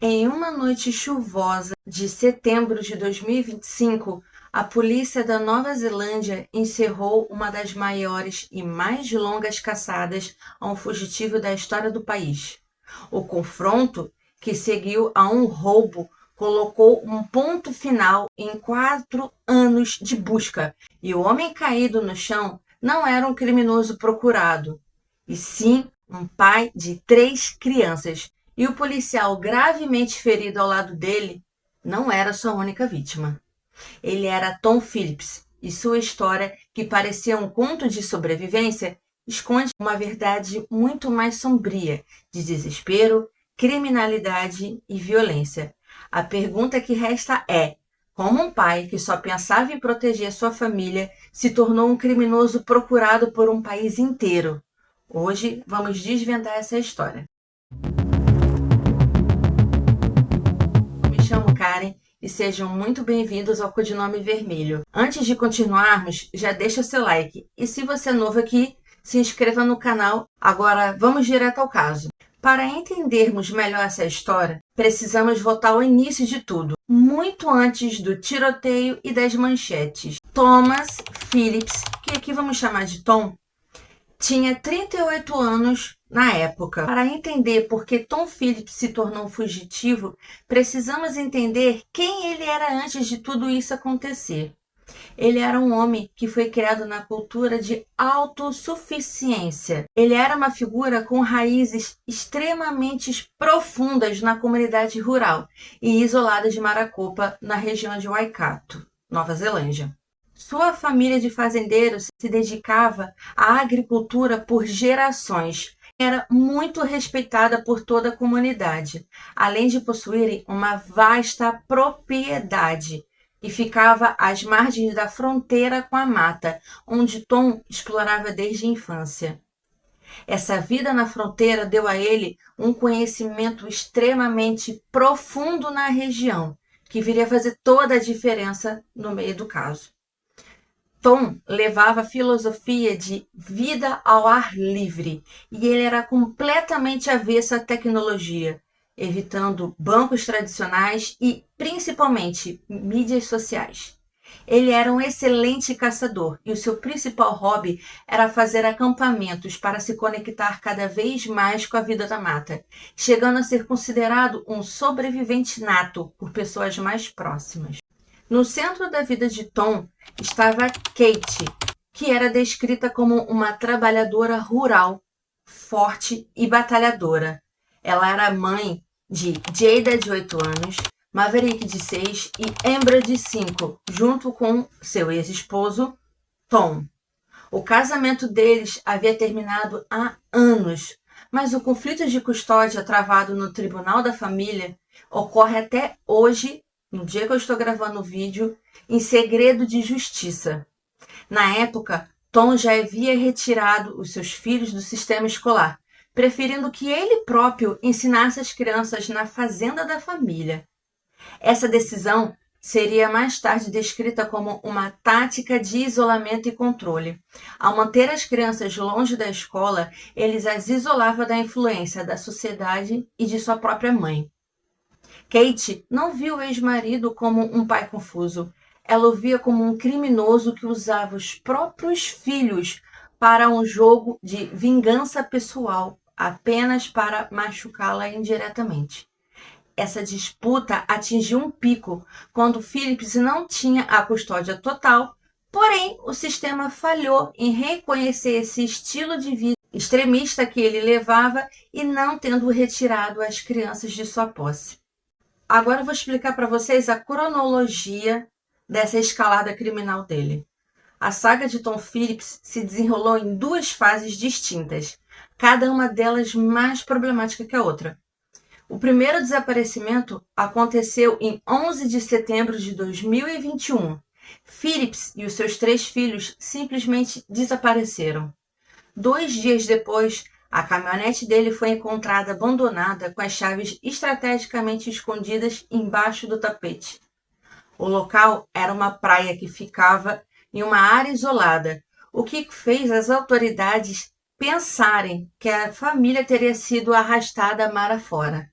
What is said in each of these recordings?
Em uma noite chuvosa de setembro de 2025, a polícia da Nova Zelândia encerrou uma das maiores e mais longas caçadas a um fugitivo da história do país. O confronto, que seguiu a um roubo, colocou um ponto final em 4 anos de busca, e o homem caído no chão não era um criminoso procurado, e sim um pai de 3 crianças. E o policial gravemente ferido ao lado dele não era sua única vítima. Ele era Tom Phillips, e sua história, que parecia um conto de sobrevivência, esconde uma verdade muito mais sombria, de desespero, criminalidade e violência. A pergunta que resta é: como um pai que só pensava em proteger sua família se tornou um criminoso procurado por um país inteiro? Hoje vamos desvendar essa história. Me chamo Karen e sejam muito bem-vindos ao Codinome Vermelho. Antes de continuarmos, já deixa seu like e se você é novo aqui, se inscreva no canal. Agora vamos direto ao caso. Para entendermos melhor essa história, precisamos voltar ao início de tudo, muito antes do tiroteio e das manchetes. Thomas Phillips, que aqui vamos chamar de Tom, tinha 38 anos na época. Para entender por que Tom Phillips se tornou um fugitivo, precisamos entender quem ele era antes de tudo isso acontecer. Ele era um homem que foi criado na cultura de autossuficiência. Ele era uma figura com raízes extremamente profundas na comunidade rural e isolada de Maricopa, na região de Waikato, Nova Zelândia. Sua família de fazendeiros se dedicava à agricultura por gerações. Era muito respeitada por toda a comunidade, além de possuírem uma vasta propriedade, e ficava às margens da fronteira com a mata, onde Tom explorava desde a infância. Essa vida na fronteira deu a ele um conhecimento extremamente profundo na região, que viria a fazer toda a diferença no meio do caso. Tom levava a filosofia de vida ao ar livre e ele era completamente avesso à tecnologia, evitando bancos tradicionais e, principalmente, mídias sociais. Ele era um excelente caçador e o seu principal hobby era fazer acampamentos para se conectar cada vez mais com a vida da mata, chegando a ser considerado um sobrevivente nato por pessoas mais próximas. No centro da vida de Tom estava Kate, que era descrita como uma trabalhadora rural, forte e batalhadora. Ela era mãe de Jada, de 8 anos, Maverick, de 6 e Amber, de 5, junto com seu ex-esposo, Tom. O casamento deles havia terminado há anos, mas o conflito de custódia travado no Tribunal da Família ocorre até hoje, no dia que eu estou gravando o vídeo, em segredo de justiça. Na época, Tom já havia retirado os seus filhos do sistema escolar, preferindo que ele próprio ensinasse as crianças na fazenda da família. Essa decisão seria mais tarde descrita como uma tática de isolamento e controle. Ao manter as crianças longe da escola, eles as isolava da influência da sociedade e de sua própria mãe. Kate não viu o ex-marido como um pai confuso. Ela o via como um criminoso que usava os próprios filhos para um jogo de vingança pessoal, apenas para machucá-la indiretamente. Essa disputa atingiu um pico quando Phillips não tinha a custódia total, porém o sistema falhou em reconhecer esse estilo de vida extremista que ele levava e não tendo retirado as crianças de sua posse. Agora eu vou explicar para vocês a cronologia dessa escalada criminal dele. A saga de Tom Phillips se desenrolou em 2 fases distintas, cada uma delas mais problemática que a outra. O primeiro desaparecimento aconteceu em 11 de setembro de 2021. Phillips e os seus 3 filhos simplesmente desapareceram. 2 dias depois, a caminhonete dele foi encontrada abandonada com as chaves estrategicamente escondidas embaixo do tapete. O local era uma praia que ficava em uma área isolada, o que fez as autoridades pensarem que a família teria sido arrastada mar afora.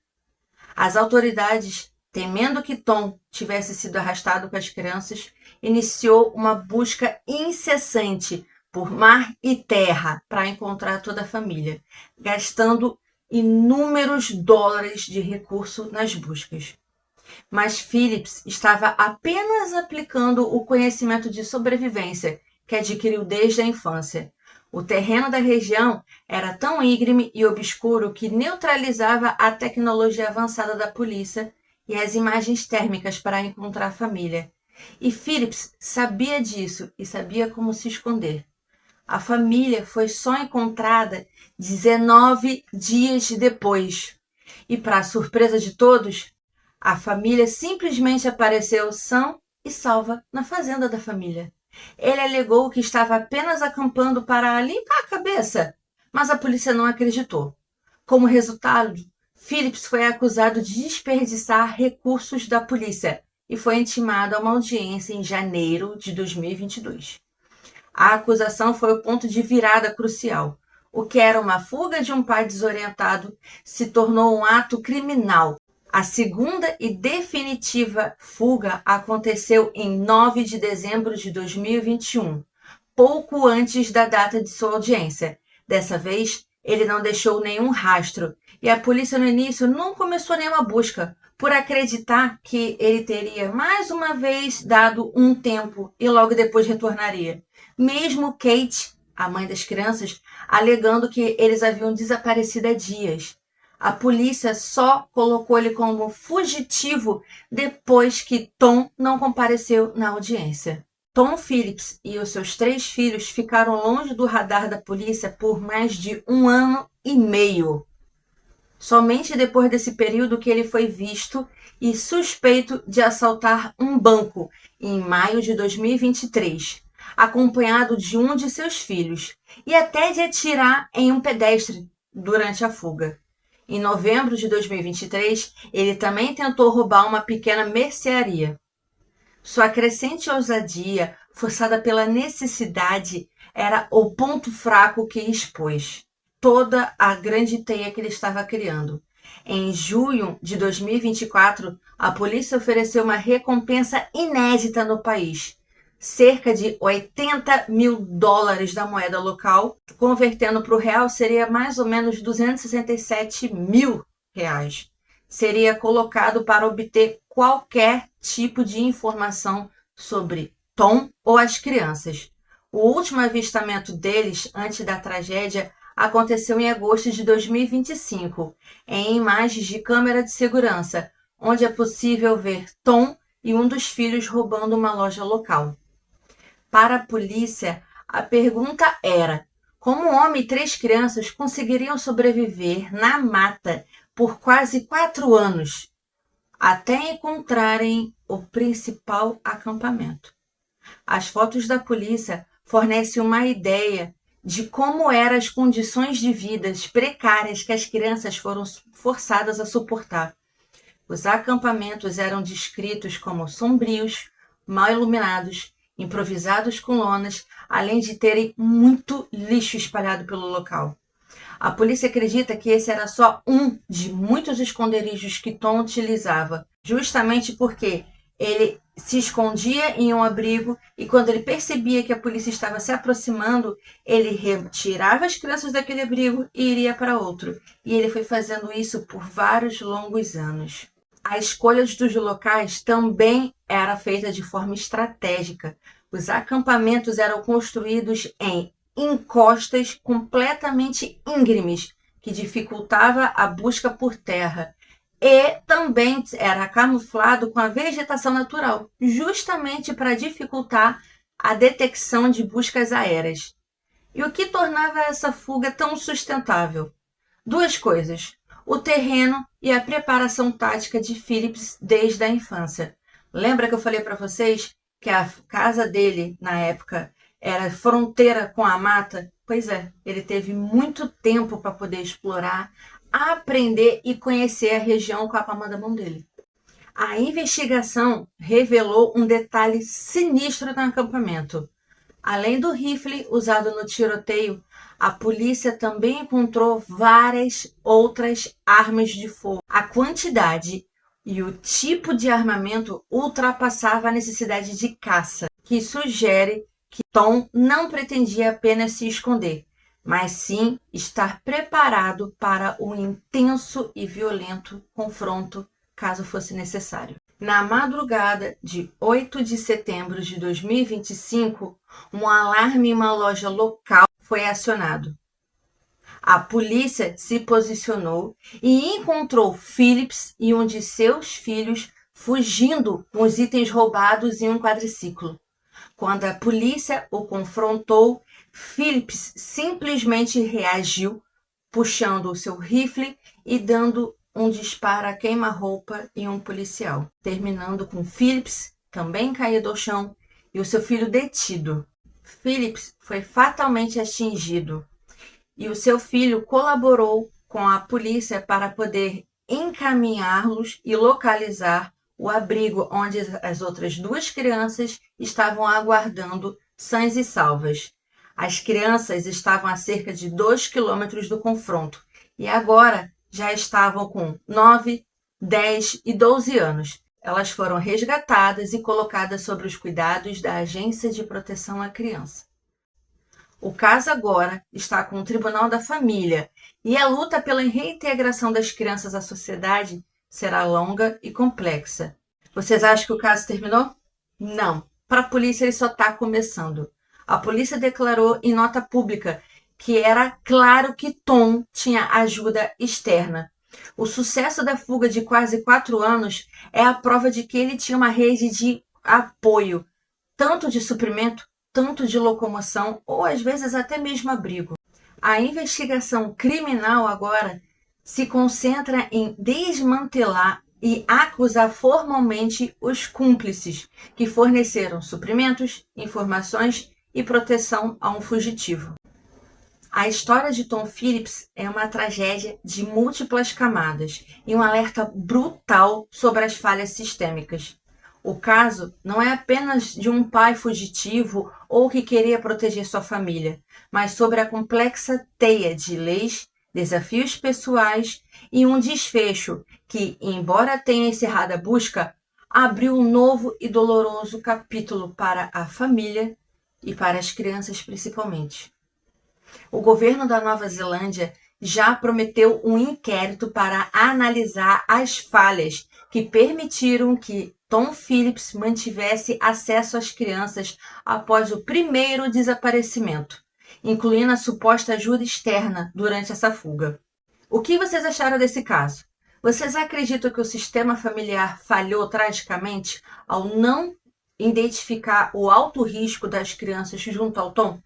As autoridades, temendo que Tom tivesse sido arrastado com as crianças, iniciou uma busca incessante por mar e terra para encontrar toda a família, gastando inúmeros dólares de recurso nas buscas. Mas Phillips estava apenas aplicando o conhecimento de sobrevivência que adquiriu desde a infância. O terreno da região era tão íngreme e obscuro que neutralizava a tecnologia avançada da polícia e as imagens térmicas para encontrar a família. E Phillips sabia disso e sabia como se esconder. A família foi só encontrada 19 dias depois. E, para a surpresa de todos, a família simplesmente apareceu sã e salva na fazenda da família. Ele alegou que estava apenas acampando para limpar a cabeça, mas a polícia não acreditou. Como resultado, Phillips foi acusado de desperdiçar recursos da polícia e foi intimado a uma audiência em janeiro de 2022. A acusação foi o ponto de virada crucial. O que era uma fuga de um pai desorientado se tornou um ato criminal. A segunda e definitiva fuga aconteceu em 9 de dezembro de 2021, pouco antes da data de sua audiência. Dessa vez, ele não deixou nenhum rastro e a polícia no início não começou nenhuma busca, por acreditar que ele teria mais uma vez dado um tempo e logo depois retornaria. Mesmo Kate, a mãe das crianças, alegando que eles haviam desaparecido há dias. A polícia só colocou ele como fugitivo depois que Tom não compareceu na audiência. Tom Phillips e os seus 3 filhos ficaram longe do radar da polícia por mais de 1 ano e meio. Somente depois desse período que ele foi visto e suspeito de assaltar um banco em maio de 2023, acompanhado de um de seus filhos, e até de atirar em um pedestre durante a fuga. Em novembro de 2023, ele também tentou roubar uma pequena mercearia. Sua crescente ousadia, forçada pela necessidade, era o ponto fraco que expôs toda a grande teia que ele estava criando. Em junho de 2024, a polícia ofereceu uma recompensa inédita no país, cerca de 80 mil dólares da moeda local, convertendo para o real seria mais ou menos 267 mil reais. Seria colocado para obter qualquer tipo de informação sobre Tom ou as crianças. O último avistamento deles antes da tragédia aconteceu em agosto de 2025, em imagens de câmera de segurança, onde é possível ver Tom e um dos filhos roubando uma loja local. Para a polícia, a pergunta era: como um homem e 3 crianças conseguiriam sobreviver na mata por quase 4 anos, até encontrarem o principal acampamento? As fotos da polícia fornecem uma ideia de como eram as condições de vida precárias que as crianças foram forçadas a suportar. Os acampamentos eram descritos como sombrios, mal iluminados, improvisados com lonas, além de terem muito lixo espalhado pelo local. A polícia acredita que esse era só um de muitos esconderijos que Tom utilizava, justamente porque ele se escondia em um abrigo e quando ele percebia que a polícia estava se aproximando, ele retirava as crianças daquele abrigo e iria para outro. E ele foi fazendo isso por vários longos anos. A escolha dos locais também era feita de forma estratégica. Os acampamentos eram construídos em encostas completamente íngremes, que dificultava a busca por terra. E também era camuflado com a vegetação natural, justamente para dificultar a detecção de buscas aéreas. E o que tornava essa fuga tão sustentável? 2 coisas: o terreno e a preparação tática de Phillips desde a infância. Lembra que eu falei para vocês que a casa dele, na época, era fronteira com a mata? Pois é, ele teve muito tempo para poder explorar, aprender e conhecer a região com a palma da mão dele. A investigação revelou um detalhe sinistro no acampamento. Além do rifle usado no tiroteio, a polícia também encontrou várias outras armas de fogo. A quantidade e o tipo de armamento ultrapassava a necessidade de caça, que sugere que Tom não pretendia apenas se esconder, mas sim estar preparado para um intenso e violento confronto, caso fosse necessário. Na madrugada de 8 de setembro de 2025, um alarme em uma loja local foi acionado. A polícia se posicionou e encontrou Phillips e um de seus filhos fugindo com os itens roubados em um quadriciclo. Quando a polícia o confrontou, Phillips simplesmente reagiu, puxando o seu rifle e dando um disparo a queima-roupa em um policial, terminando com Phillips também caído ao chão e o seu filho detido. Phillips foi fatalmente atingido e o seu filho colaborou com a polícia para poder encaminhá-los e localizar o abrigo onde as outras duas crianças estavam aguardando sãs e salvas. As crianças estavam a cerca de 2 quilômetros do confronto e agora já estavam com 9, 10 e 12 anos. Elas foram resgatadas e colocadas sob os cuidados da Agência de Proteção à Criança. O caso agora está com o Tribunal da Família e a luta pela reintegração das crianças à sociedade será longa e complexa. Vocês acham que o caso terminou? Não. Para a polícia, ele só está começando. A polícia declarou em nota pública que era claro que Tom tinha ajuda externa. O sucesso da fuga de quase 4 anos é a prova de que ele tinha uma rede de apoio, tanto de suprimento, tanto de locomoção ou às vezes até mesmo abrigo. A investigação criminal agora se concentra em desmantelar e acusar formalmente os cúmplices que forneceram suprimentos, informações e proteção a um fugitivo. A história de Tom Phillips é uma tragédia de múltiplas camadas e um alerta brutal sobre as falhas sistêmicas. O caso não é apenas de um pai fugitivo ou que queria proteger sua família, mas sobre a complexa teia de leis, desafios pessoais e um desfecho que, embora tenha encerrado a busca, abriu um novo e doloroso capítulo para a família e para as crianças principalmente. O governo da Nova Zelândia já prometeu um inquérito para analisar as falhas que permitiram que Tom Phillips mantivesse acesso às crianças após o primeiro desaparecimento, incluindo a suposta ajuda externa durante essa fuga. O que vocês acharam desse caso? Vocês acreditam que o sistema familiar falhou tragicamente ao não identificar o alto risco das crianças junto ao Tom?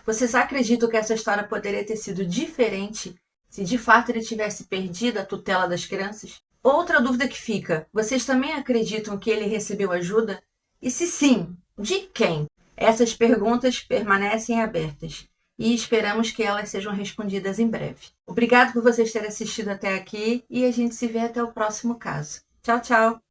Vocês acreditam que essa história poderia ter sido diferente se de fato ele tivesse perdido a tutela das crianças? Outra dúvida que fica, vocês também acreditam que ele recebeu ajuda? E se sim, de quem? Essas perguntas permanecem abertas e esperamos que elas sejam respondidas em breve. Obrigado por vocês terem assistido até aqui e a gente se vê até o próximo caso. Tchau, tchau!